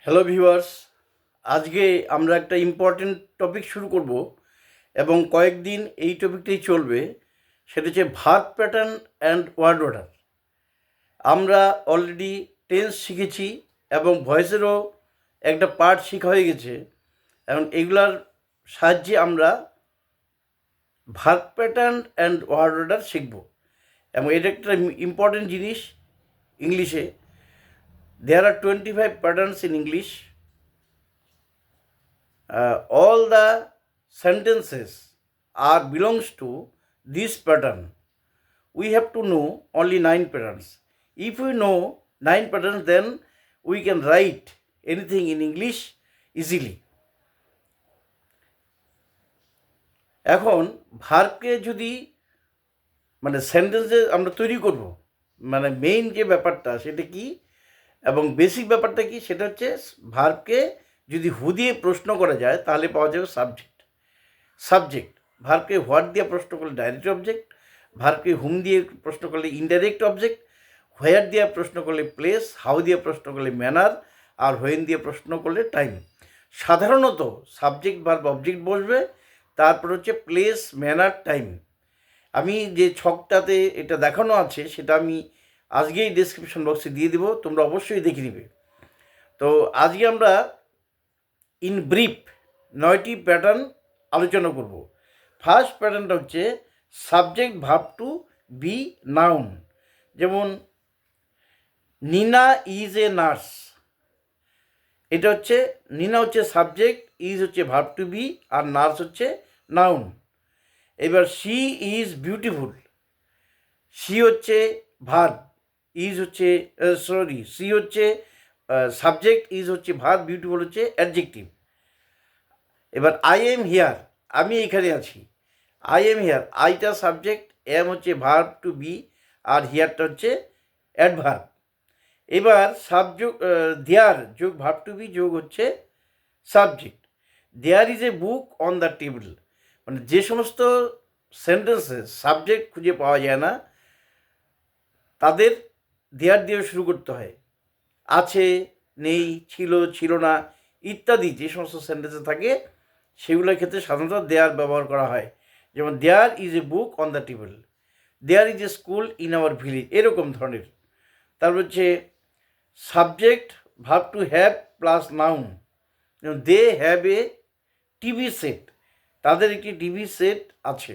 Hello viewers, আজকে আমরা একটা ইম্পর্টেন্ট টপিক শুরু করব এবং কয়েকদিন এই টপিকটাই চলবে। সেটা হচ্ছে verb pattern and word order. আমরা অলরেডি টেন্স শিখেছি এবং ভয়েসেরও একটা পার্ট শেখা হয়ে গেছে। এবং এগুলার সাহায্যে আমরা verb pattern and word order শিখব। এবং এটা একটা ইম্পর্টেন্ট জিনিস ইংলিশে। There are 25 patterns in English. All the sentences are belongs to this pattern. We have to know only 9 patterns. If we know 9 patterns, then we can write anything in English easily. এখন ভার্বকে যদি সেন্টেন্সে আমরা তৈরি করব, main যে ব্যাপারটা সেটা কি এবং বেসিক ব্যাপারটা কি, সেটা হচ্ছে ভার্বকে যদি হু দিয়ে প্রশ্ন করা যায় তাহলে পাওয়া যাবে সাবজেক্ট। ভার্বকে হোয়াট দিয়ে প্রশ্ন করলে ডাইরেক্ট অবজেক্ট, ভার্বকে হুম দিয়ে প্রশ্ন করলে ইনডাইরেক্ট অবজেক্ট, হোয়ার দিয়ে প্রশ্ন করলে প্লেস, হাউ দিয়ে প্রশ্ন করলে ম্যানার, আর হোয়েন দিয়ে প্রশ্ন করলে টাইম। সাধারণত সাবজেক্ট ভার্ব অবজেক্ট বসবে, তারপর হচ্ছে প্লেস, ম্যানার, টাইম। আমি যে ছকটাতে এটা দেখানো আছে সেটা আমি আজকেই ডেসক্রিপশন বক্সে দিয়ে দেবো, তোমরা অবশ্যই দেখে নিবে। তো আজকে আমরা ইন ব্রিফ 9টি প্যাটার্ন আলোচনা করব। ফার্স্ট প্যাটার্নটা হচ্ছে subject verb to be noun. যেমন নিনা ইজ এ নার্স, এটা হচ্ছে নিনা হচ্ছে সাবজেক্ট, ইজ হচ্ছে ভার্ব টু বি, আর নার্স হচ্ছে নাউন। এবার শি ইজ বিউটিফুল, শি হচ্ছে ভার্ব, ইজ হচ্ছে সি হচ্ছে সাবজেক্ট, ইজ হচ্ছে ভার্ব, বিউটিফুল হচ্ছে অ্যাডজেক্টিভ। এবার আই এম হিয়ার, আমি এখানে আছি। আই এম হিয়ার, আইটা সাবজেক্ট, এম হচ্ছে ভার্ব টু বি, আর হিয়ারটা হচ্ছে অ্যাডভার্ব। এবার দেয়ার যোগ ভার্ব টু বি যোগ হচ্ছে subject. There is a book on the table, যে সমস্ত সেন্টেন্সে সাবজেক্ট খুঁজে পাওয়া যায় না তাদের দেয়ার দিয়ে শুরু করতে হয়। আছে, নেই, ছিল, ছিল না ইত্যাদি যে সমস্ত সেন্টেন্সে থাকে সেগুলোর ক্ষেত্রে সাধারণত দেয়ার ব্যবহার করা হয়। যেমন there is a book on the table, there is a school in our village, এরকম ধরনের। তারপর হচ্ছে subject verb to have plus noun. They have a TV set, তাদের একটি টিভি সেট আছে।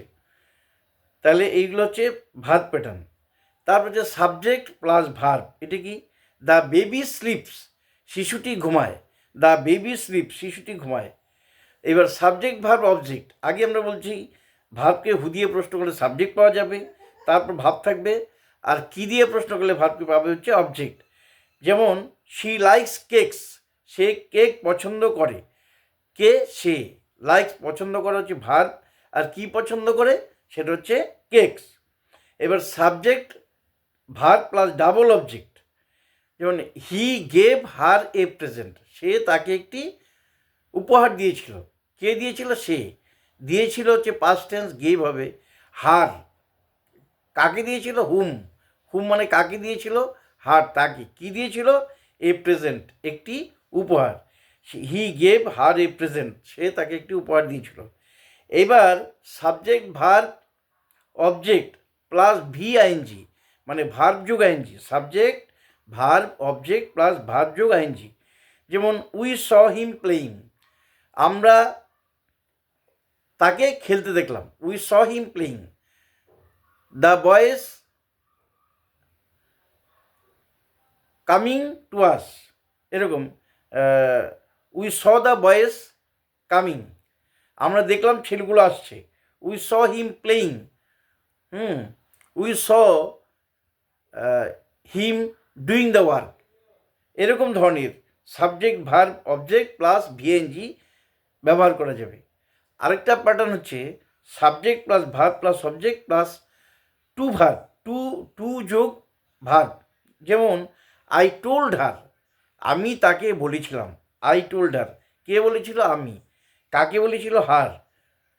তাহলে এইগুলো হচ্ছে ভার্ব প্যাটার্ন। তারপর হচ্ছে সাবজেক্ট প্লাস ভার্ব, এটা কি? দ্য বেবি স্লিপস, শিশুটি ঘুমায়। দ্য বেবি স্লিপ, শিশুটি ঘুমায়। এবার সাবজেক্ট ভার্ব অবজেক্ট, আগে আমরা বলছি ভার্বকে হু দিয়ে প্রশ্ন করলে সাবজেক্ট পাওয়া যাবে, তারপর ভার্ব থাকবে, আর কি দিয়ে প্রশ্ন করলে ভার্বকে পাবে হচ্ছে অবজেক্ট। যেমন she likes cakes, say cake পছন্দ করে। কে? সে। লাইকস পছন্দ করে হচ্ছে ভার্ব, আর কি পছন্দ করে সেটা হচ্ছে কেকস। এবার subject verb plus double object, যেমন he gave her a present, সে তাকে একটি উপহার দিয়েছিল। কে দিয়েছিল? সে। দিয়েছিল হচ্ছে পাস্ট টেন্স, গেভ হবে। হার কাকে দিয়েছিল? হুম। হুম মানে কাকে দিয়েছিল? হার তাকে। কি দিয়েছিল? এ প্রেজেন্ট, একটি উপহার। He gave her a present, সে তাকে একটি উপহার দিয়েছিল। এবার subject verb object plus V ING, verb যোগ ING. Subject verb object plus verb যোগ আইএনজি। যেমন উই স হিম প্লেয়িং, আমরা তাকে খেলতে দেখলাম। We saw him playing. The boys coming to us, এরকম। We saw the boys coming, আমরা দেখলাম ছেলেগুলো আসছে। We saw him playing. We saw him doing the work, এরকম ধরনের subject verb object plus V ING ব্যবহার করা যাবে। আরেকটা প্যাটার্ন হচ্ছে subject plus verb plus object plus to verb, to যোগ ভার্ব। যেমন আই টোল্ড হার, আমি তাকে বলেছিলাম। আই টোল্ড হার, কে বলেছিল? আমি। কাকে বলেছিল? হার।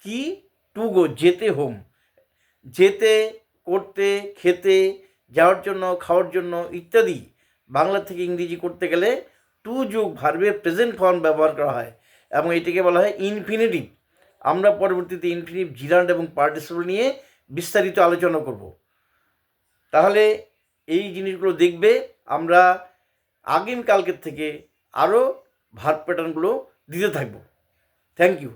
কি? টু গো, যেতে, হোম। যেতে, করতে, খেতে, যাওয়ার জন্য, খাওয়ার জন্য ইত্যাদি বাংলা থেকে ইংরেজি করতে গেলে টু যোগ ভার্বের প্রেজেন্ট ফর্ম ব্যবহার করা হয় এবং এটিকে বলা হয় ইনফিনিটিভ। আমরা পরবর্তীতে ইনফিনিটিভ, জিরান্ড এবং পার্টিসিপল নিয়ে বিস্তারিত আলোচনা করব। তাহলে এই জিনিসগুলো দেখবে, আমরা আগামীকালকের থেকে আরও ভার্ব প্যাটার্নগুলো দিতে থাকবো। Thank you.